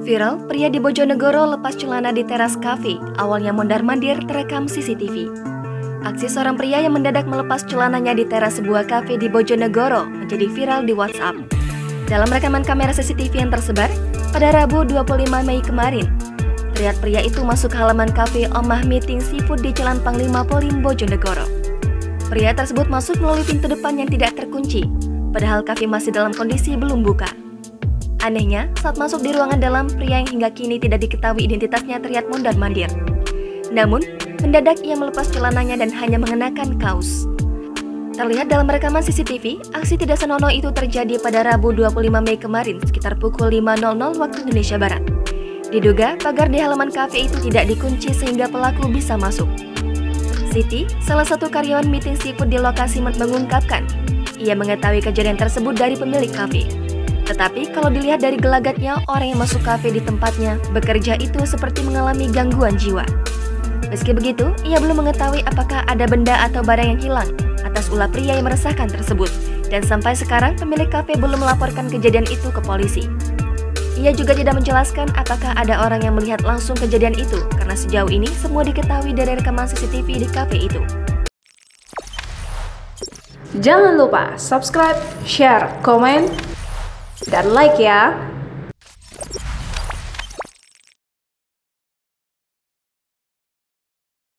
Viral, pria di Bojonegoro lepas celana di teras kafe, awalnya mondar-mandir terekam CCTV. Aksi seorang pria yang mendadak melepas celananya di teras sebuah kafe di Bojonegoro menjadi viral di WhatsApp. Dalam rekaman kamera CCTV yang tersebar, pada Rabu 25 Mei kemarin, terlihat pria itu masuk ke halaman kafe Omah Meeting Seafood di Jalan Panglima Polim, Bojonegoro. Pria tersebut masuk melalui pintu depan yang tidak terkunci, padahal kafe masih dalam kondisi belum buka. Anehnya, saat masuk di ruangan dalam, pria yang hingga kini tidak diketahui identitasnya terlihat mondar-mandir. Namun, mendadak ia melepas celananya dan hanya mengenakan kaos. Terlihat dalam rekaman CCTV, aksi tidak senonoh itu terjadi pada Rabu 25 Mei kemarin sekitar pukul 5.00 waktu Indonesia Barat. Diduga, pagar di halaman kafe itu tidak dikunci sehingga pelaku bisa masuk. Siti, salah satu karyawan Meeting Seafood di lokasi mengungkapkan, ia mengetahui kejadian tersebut dari pemilik kafe. Tetapi kalau dilihat dari gelagatnya, orang yang masuk kafe di tempatnya bekerja itu seperti mengalami gangguan jiwa. Meski begitu, ia belum mengetahui apakah ada benda atau barang yang hilang atas ulah pria yang meresahkan tersebut. Dan sampai sekarang pemilik kafe belum melaporkan kejadian itu ke polisi. Ia juga tidak menjelaskan apakah ada orang yang melihat langsung kejadian itu, karena sejauh ini semua diketahui dari rekaman CCTV di kafe itu. Jangan lupa subscribe, share, komen, dan like ya.